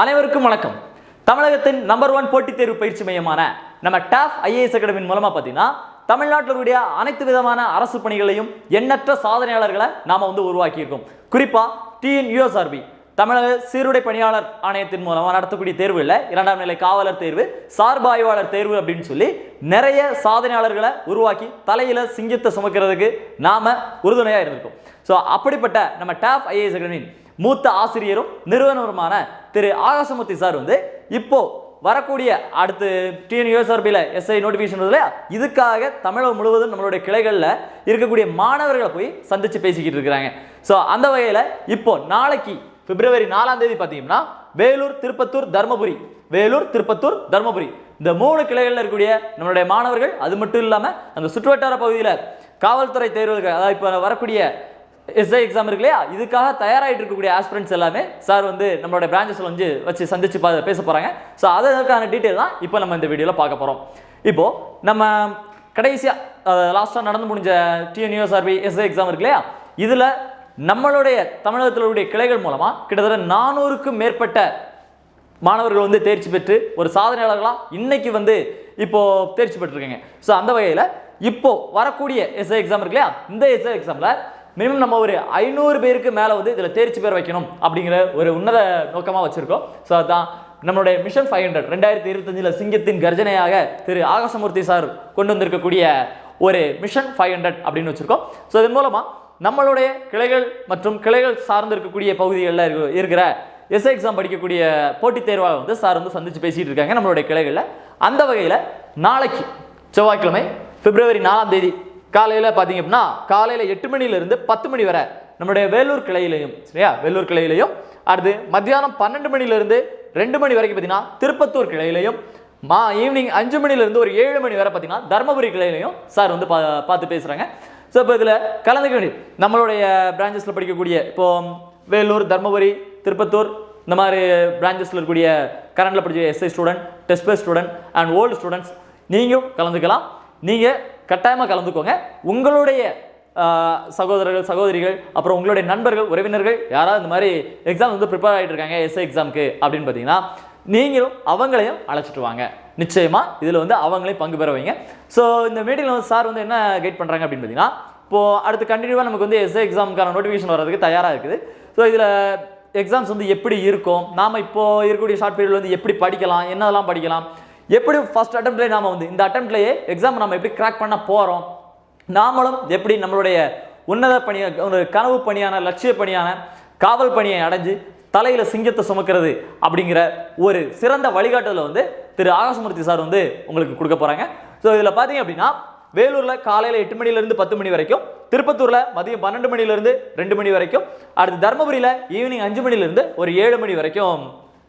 அனைவருக்கும் வணக்கம். தமிழகத்தின் நம்பர் 1 போட்டித் தேர்வு பயிற்சி மையமான நம்ம டாப் ஐஏஎஸ் அகாடமியின் மூலமா பார்த்தீங்கன்னா தமிழ்நாட்டில் கூடிய அனைத்து விதமான அரசு பணிகளையும் எண்ணற்ற சாதனையாளர்களை நாம உருவாக்கியிருக்கோம். குறிப்பா TNUSRB தமிழக சீருடை பணியாளர் ஆணையத்தின் மூலமா நடத்தக்கூடிய தேர்வு இல்லை, 2ஆம் நிலை காவலர் தேர்வு, சார்பு ஆய்வாளர் தேர்வு அப்படின்னு சொல்லி நிறைய சாதனையாளர்களை உருவாக்கி தலையில சிங்கத்தை சுமக்கிறதுக்கு நாம உறுதுணையா இருந்திருக்கோம். ஸோ அப்படிப்பட்ட நம்ம டாப் ஐஏஎஸ் அகாடமியின் மூத்த ஆசிரியரும் நிறுவனருமான திரு ஆகாசமூர்த்தி சார் இப்போ வரக்கூடிய அடுத்து TNUSRBல SI நோட்டிஃபிகேஷன் இல்லையா, இதுக்காக தமிழகம் முழுவதும் நம்மளுடைய கிளைகளில் இருக்கக்கூடிய மாணவர்களை போய் சந்திச்சு பேசிக்கிட்டு இருக்கிறாங்க. ஸோ அந்த வகையில் இப்போ நாளைக்கு பிப்ரவரி 4ஆம் தேதி பார்த்தீங்கன்னா வேலூர், திருப்பத்தூர், தர்மபுரி, வேலூர், திருப்பத்தூர், தர்மபுரி இந்த 3 கிளைகளில் இருக்கக்கூடிய நம்மளுடைய மாணவர்கள், அது மட்டும் இல்லாமல் அந்த சுற்றுவட்டார பகுதியில் காவல்துறை தேர்வுகள், அதாவது இப்போ வரக்கூடிய SI எக்ஸாம் இருக்கு இல்லையா, இதுக்காக தயாராகிட்டு இருக்கக்கூடிய ஆஸ்பிரண்ட்ஸ் எல்லாமே சார் நம்மளோட பிரான்ச்சஸில் வச்சு சந்திச்சு பேச போகிறாங்க. ஸோ அதற்கான டீட்டெயில் தான் இப்போ நம்ம இந்த வீடியோவில் பார்க்க போகிறோம். இப்போது நம்ம கடைசியாக லாஸ்ட்டாக நடந்து முடிஞ்ச TNUSRB SI எக்ஸாம் இருக்கு இல்லையா, இதில் நம்மளுடைய தமிழகத்திலுடைய கிளைகள் மூலமாக கிட்டத்தட்ட 400க்கும் மேற்பட்ட மாணவர்கள் தேர்ச்சி பெற்று ஒரு சாதனையாளர்களாக இன்னைக்கு இப்போ தேர்ச்சி பெற்றிருக்காங்க. ஸோ அந்த வகையில் இப்போ வரக்கூடிய SI எக்ஸாம் இருக்கு இல்லையா, இந்த SI எக்ஸாமில் மினிமம் நம்ம ஒரு 500 பேருக்கு மேலே இதில் தேர்ச்சி பெற வைக்கணும் அப்படிங்கிற ஒரு உன்னத நோக்கமாக வச்சுருக்கோம். ஸோ அதுதான் நம்மளுடைய மிஷன் 500 2025 சிங்கத்தின் கர்ஜனையாக திரு ஆகாசமூர்த்தி சார் கொண்டு வந்திருக்கக்கூடிய ஒரு மிஷன் 500 அப்படின்னு வச்சுருக்கோம். ஸோ இதன் மூலமாக நம்மளுடைய கிளைகள் மற்றும் கிளைகள் சார்ந்து இருக்கக்கூடிய பகுதிகளில் இருக்கிற SI எக்ஸாம் படிக்கக்கூடிய போட்டித் தேர்வாளர் சார் சந்திச்சு பேசிகிட்டு இருக்காங்க நம்மளுடைய கிளைகளில். அந்த வகையில் நாளைக்கு செவ்வாய்க்கிழமை பிப்ரவரி 4ஆம் தேதி காலையில் பார்த்தீங்க அப்படின்னா காலையில் 8 மணிலிருந்து 10 மணி வரை நம்மளுடைய வேலூர் கிளையிலையும், சரியா, வேலூர் கிளையிலையும், அடுத்து மத்தியானம் 12 மணிலிருந்து 2 மணி வரைக்கும் பார்த்தீங்கன்னா திருப்பத்தூர் கிளையிலையும், ஈவினிங் 5 மணிலிருந்து ஒரு 7 மணி வரை பார்த்தீங்கன்னா தர்மபுரி கிளையிலையும் சார் பார்த்து பேசுகிறாங்க. ஸோ இப்போ இதில் கலந்துக்க வேண்டிய நம்மளுடைய பிரான்ச்சஸில் படிக்கக்கூடிய இப்போ வேலூர், தர்மபுரி, திருப்பத்தூர் இந்த மாதிரி பிரான்ச்சஸில் இருக்கக்கூடிய கரண்டில் படித்த SI student, test base student and old students நீங்களும் கலந்துக்கலாம். நீங்கள் கட்டாயமாக கலந்துக்கோங்க. உங்களுடைய சகோதரர்கள், சகோதரிகள், அப்புறம் உங்களுடைய நண்பர்கள், உறவினர்கள் யாராவது இந்த மாதிரி எக்ஸாம் ப்ரிப்பேர் ஆகிட்டு இருக்காங்க SI எக்ஸாமுக்கு அப்படின்னு பார்த்தீங்கன்னா நீங்களும் அவங்களையும் அழைச்சிட்டு வாங்க. நிச்சயமாக இதில் அவங்களையும் பங்கு பெற வைங்க. ஸோ இந்த மீட்டிங்கில் சார் என்ன கைட் பண்ணுறாங்க அப்படின்னு பார்த்தீங்கன்னா, இப்போது அடுத்து கண்டினியூவாக நமக்கு SI எக்ஸாமுக்கான நோட்டிஃபிகேஷன் வர்றதுக்கு தயாராக இருக்குது. ஸோ இதில் எக்ஸாம்ஸ் எப்படி இருக்கும், நாம் இப்போது இருக்கக்கூடிய ஷார்ட் பீரியடில் எப்படி படிக்கலாம், என்னதெல்லாம் படிக்கலாம், எப்படி ஃபர்ஸ்ட் அட்டெம்ப்ட்லேயே நாம் இந்த அட்டெம்ப்ட்லேயே எக்ஸாம் நம்ம எப்படி கிராக் பண்ண போகிறோம், நாமளும் எப்படி நம்மளுடைய உன்னத பணியை, ஒரு கனவு பணியான, லட்சிய பணியான காவல் பணியை அடைஞ்சு தலையில் சிங்கத்தை சுமக்கிறது அப்படிங்கிற ஒரு சிறந்த வழிகாட்டுதலை திரு ஆகாசமூர்த்தி சார் உங்களுக்கு கொடுக்க போகிறாங்க. ஸோ இதில் பார்த்தீங்க அப்படின்னா வேலூரில் காலையில் 8 மணிலேருந்து 10 மணி வரைக்கும், திருப்பத்தூரில் மதியம் 12 மணிலேருந்து 2 மணி வரைக்கும், அடுத்து தர்மபுரியில் ஈவினிங் 5 மணிலேருந்து ஒரு 7 மணி வரைக்கும்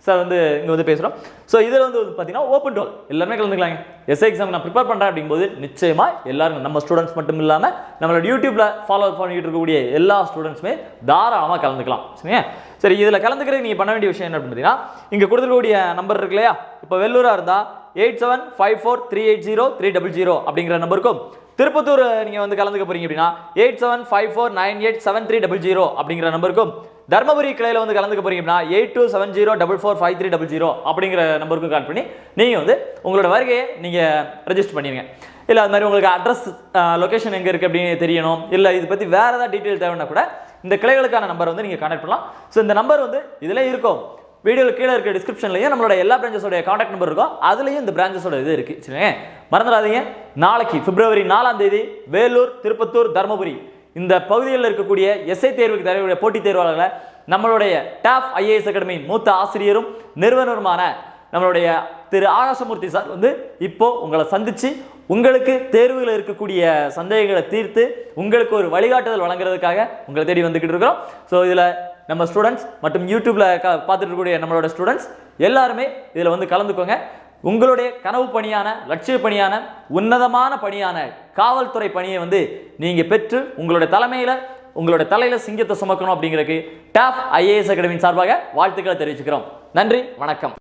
சார் இங்கே பேசுகிறோம். ஸோ இதில் பார்த்தீங்கன்னா ஓப்பன் டோல் எல்லாருமே கலந்துக்கலாங்க. SI எக்ஸாம் நான் ப்ரிப்பேர் பண்ணுறேன் அப்படிங்கும்போது நிச்சயமாக எல்லாரும் நம்ம ஸ்டூடெண்ட்ஸ் மட்டும் இல்லாமல் நம்மளோட யூடியூப்பில் ஃபாலோ பண்ணிக்கிட்டு இருக்கக்கூடிய எல்லா ஸ்டூடெண்ட்ஸுமே தாராளமாக கலந்துக்கலாம். சரிங்க, சரி, இதில் கலந்துக்கிறதுக்கு நீங்கள் பண்ண வேண்டிய விஷயம் என்ன அப்படின்னு பார்த்தீங்கன்னா, இங்கே கொடுத்துருக்கக்கூடிய நம்பர் இருக்கு இல்லையா, இப்போ வெள்ளூராக இருந்தால் 8754380300 அப்படிங்கிற நம்பருக்கும், திருப்பத்தூர் நீங்கள் கலந்துக்க போறீங்க அப்படின்னா 8754987300 அப்படிங்கிற நம்பருக்கும், தர்மபுரி கிளையில் கலந்துக்க போறீங்க அப்படின்னா 8270445300 அப்படிங்கிற நம்பருக்கும் கால் பண்ணி நீங்கள் உங்களோட வருகையை நீங்கள் ரெஜிஸ்டர் பண்ணிடுங்க. இல்லை அது மாதிரி உங்களுக்கு அட்ரஸ், லொக்கேஷன் எங்கே இருக்குது அப்படின்னு தெரியணும், இல்லை இது பற்றி வேறு ஏதாவது டீட்டெயில் தேவைன்னா கூட இந்த கிளைகளுக்கான நம்பர் நீங்கள் கான்டாக்ட் பண்ணலாம். ஸோ இந்த நம்பர் இதில் இருக்கும், வீடியோவில் கீழே இருக்க டிஸ்கிரிப்ஷன்லையும் நம்மளோட எல்லா பிரான்ச்சஸோட கான்டாக்ட் நம்பர் இருக்கும், அதுலேயும் இந்த பிரான்ச்சஸோட இது இருக்குது. சரிங்க, மறந்துடாதீங்க. நாளைக்கு பிப்ரவரி 4ஆம் தேதி வேலூர், திருப்பத்தூர், தர்மபுரி இந்த பகுதிகளில் இருக்கக்கூடிய SI தேர்வுக்கு தரக்கூடிய போட்டித் தேர்வாளர்களை நம்மளுடைய டாப் IAS அகாடமி மூத்த ஆசிரியரும் நிறுவனருமான நம்மளுடைய திரு ஆகாசமூர்த்தி சார் இப்போ உங்களை சந்திச்சு உங்களுக்கு தேர்வுகளில் இருக்கக்கூடிய சந்தேகங்களை தீர்த்து உங்களுக்கு ஒரு வழிகாட்டுதல் வழங்குறதுக்காக உங்களை தேடி வந்துக்கிட்டு இருக்கிறோம். ஸோ இதில் நம்ம ஸ்டூடெண்ட்ஸ் மற்றும் யூடியூப்ல பார்த்துட்டு இருக்கக்கூடிய நம்மளோட ஸ்டூடெண்ட்ஸ் எல்லாருமே இதில் கலந்துக்கோங்க. உங்களுடைய கனவு பணியான, லட்சிய பணியான, உன்னதமான பணியான காவல்துறை பணியை நீங்கள் பெற்று உங்களுடைய தலையில் சிங்கத்தை சுமக்கணும் அப்படிங்கிறதுக்கு டாப் IAS அகாடமியின் சார்பாக வாழ்த்துக்களை தெரிவிச்சுக்கிறோம். நன்றி, வணக்கம்.